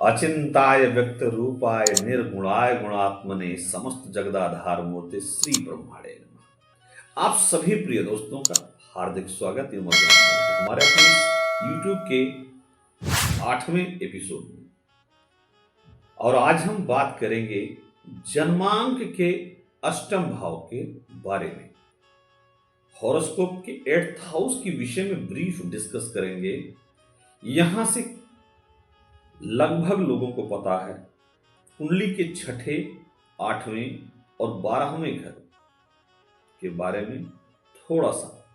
अचिंताय व्यक्त रूपाय निर्गुणाय गुणात्मने समस्त जगदाधार मूर्ति श्री ब्रह्मांडे नमः। आप सभी प्रिय दोस्तों का हार्दिक स्वागत है हमारे अपने यूट्यूब के 8वें एपिसोड में। और आज हम बात करेंगे जन्मांक के अष्टम भाव के बारे में। हॉरोस्कोप के 8th हाउस के विषय में ब्रीफ डिस्कस करेंगे। यहां से लगभग लोगों को पता है कुंडली के 6ठे, 8वें और 12वें घर के बारे में थोड़ा सा,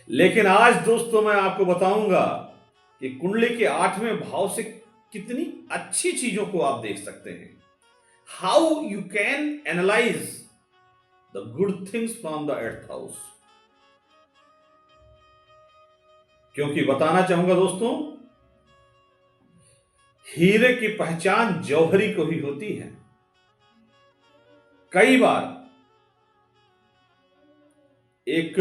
लेकिन आज दोस्तों मैं आपको बताऊंगा कि कुंडली के 8वें भाव से कितनी अच्छी चीजों को आप देख सकते हैं। How you can analyse the good things from the 8th house. क्योंकि बताना चाहूंगा दोस्तों, हीरे की पहचान जौहरी को ही होती है। कई बार एक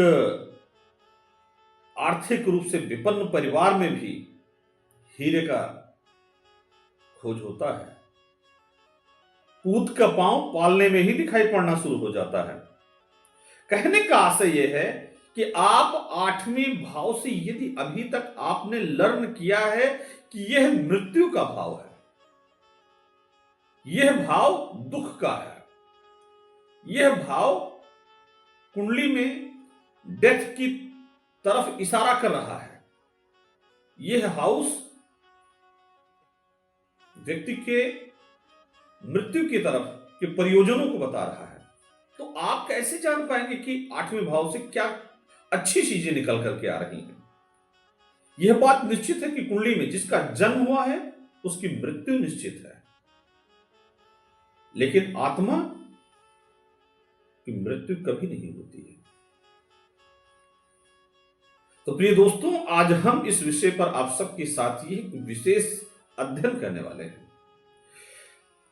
आर्थिक रूप से विपन्न परिवार में भी हीरे का खोज होता है। पूत का पांव पालने में ही दिखाई पड़ना शुरू हो जाता है। कहने का आशय यह है कि आप 8वें भाव से यदि अभी तक आपने लर्न किया है कि यह मृत्यु का भाव है, यह भाव दुख का है, यह भाव कुंडली में डेथ की तरफ इशारा कर रहा है, यह हाउस व्यक्ति के मृत्यु की तरफ के प्रयोजनों को बता रहा है, तो आप कैसे जान पाएंगे कि 8वें भाव से क्या अच्छी चीजें निकल करके आ रही हैं। यह बात निश्चित है कि कुंडली में जिसका जन्म हुआ है उसकी मृत्यु निश्चित है, लेकिन आत्मा की मृत्यु कभी नहीं होती है। तो प्रिय दोस्तों, आज हम इस विषय पर आप सबके साथ ही एक विशेष अध्ययन करने वाले हैं।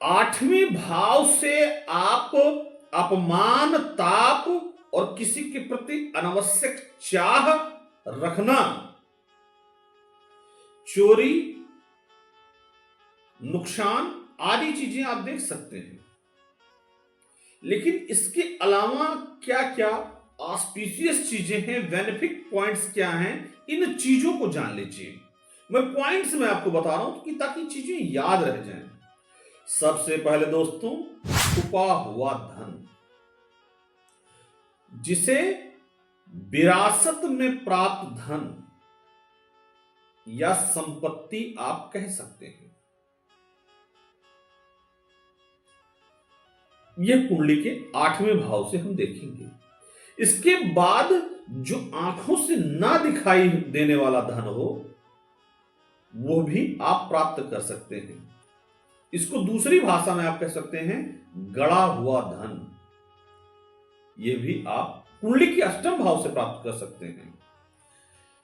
8वें भाव से आप अपमान, ताप और किसी के प्रति अनावश्यक चाह रखना, चोरी, नुकसान आदि चीजें आप देख सकते हैं। लेकिन इसके अलावा क्या क्या ऑस्पिशियस चीजें हैं, बेनिफिट पॉइंट्स क्या हैं, इन चीजों को जान लीजिए। मैं पॉइंट्स में आपको बता रहा हूं कि ताकि चीजें याद रह जाएं। सबसे पहले दोस्तों, छुपा हुआ धन, जिसे विरासत में प्राप्त धन या संपत्ति आप कह सकते हैं, यह कुंडली के 8वें भाव से हम देखेंगे। इसके बाद जो आंखों से ना दिखाई देने वाला धन हो, वो भी आप प्राप्त कर सकते हैं। इसको दूसरी भाषा में आप कह सकते हैं गड़ा हुआ धन। यह भी आप कुंडली के 8वें भाव से प्राप्त कर सकते हैं।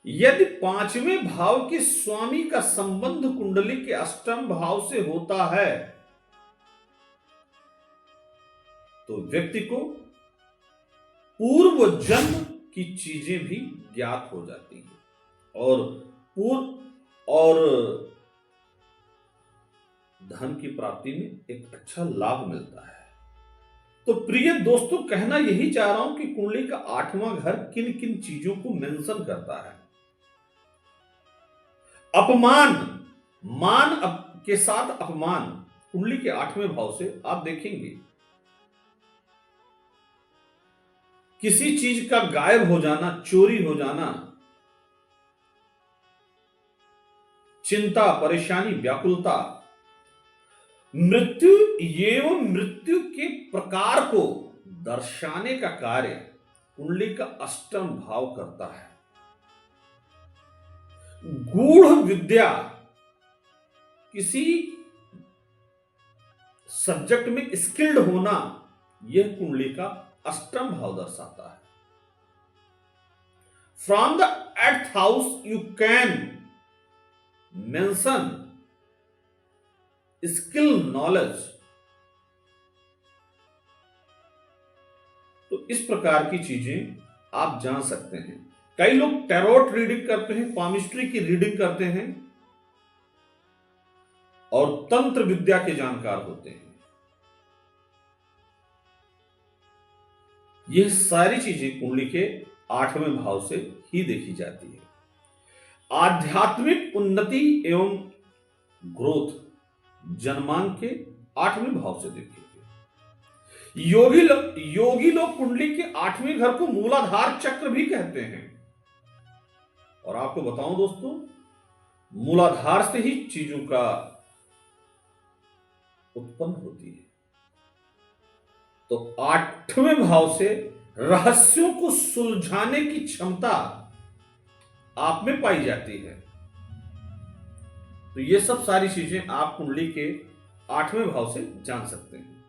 यदि 5वें भाव के स्वामी का संबंध कुंडली के 8वें भाव से होता है, तो व्यक्ति को पूर्व जन्म की चीजें भी ज्ञात हो जाती हैं और धन की प्राप्ति में एक अच्छा लाभ मिलता है। तो प्रिय दोस्तों, कहना यही चाह रहा हूं कि कुंडली का 8वां घर किन किन चीजों को मेंशन करता है। अपमान, मान के साथ अपमान कुंडली के 8वें भाव से आप देखेंगे। किसी चीज का गायब हो जाना, चोरी हो जाना, चिंता, परेशानी, व्याकुलता, मृत्यु एवं मृत्यु के प्रकार को दर्शाने का कार्य कुंडली का 8वां भाव करता है। गूढ़ विद्या, किसी सब्जेक्ट में स्किल्ड होना, यह कुंडली का 8वां भाव दर्शाता है। From the 8th house you can mention skill, knowledge. तो इस प्रकार की चीजें आप जान सकते हैं। कई लोग टैरोट रीडिंग करते हैं, पामिस्ट्री की रीडिंग करते हैं, और तंत्र विद्या के जानकार होते हैं। यह सारी चीजें कुंडली के 8वें भाव से ही देखी जाती है। आध्यात्मिक उन्नति एवं ग्रोथ जन्मांक के 8वें भाव से देखिए। योगी लोग कुंडली के 8वें घर को मूलाधार चक्र भी कहते हैं। और आपको बताऊं दोस्तों, मूलाधार से ही चीजों का उत्पन्न होती है। तो 8वें भाव से रहस्यों को सुलझाने की क्षमता आप में पाई जाती है। तो ये सब सारी चीजें आप कुंडली के 8वें भाव से जान सकते हैं।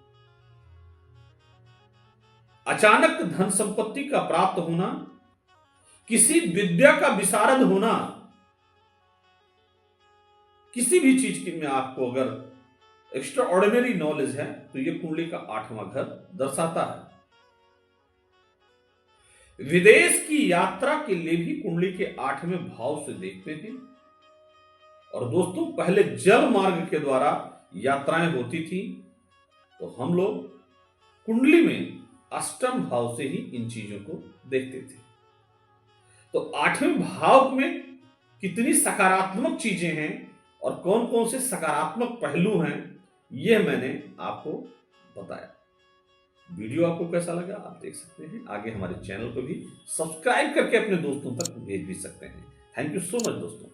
अचानक धन संपत्ति का प्राप्त होना, किसी विद्या का विशारद होना, किसी भी चीज की में आपको अगर एक्स्ट्रा ऑर्डिनरी नॉलेज है तो यह कुंडली का 8वां घर दर्शाता है। विदेश की यात्रा के लिए भी कुंडली के 8वें भाव से देखते हैं। और दोस्तों, पहले जल मार्ग के द्वारा यात्राएं होती थी, तो हम लोग कुंडली में 8वें भाव से ही इन चीजों को देखते थे। तो 8वें भाव में कितनी सकारात्मक चीजें हैं और कौन कौन से सकारात्मक पहलू हैं, यह मैंने आपको बताया। वीडियो आपको कैसा लगा आप देख सकते हैं। आगे हमारे चैनल को भी सब्सक्राइब करके अपने दोस्तों तक भेज भी सकते हैं। थैंक यू सो मच दोस्तों।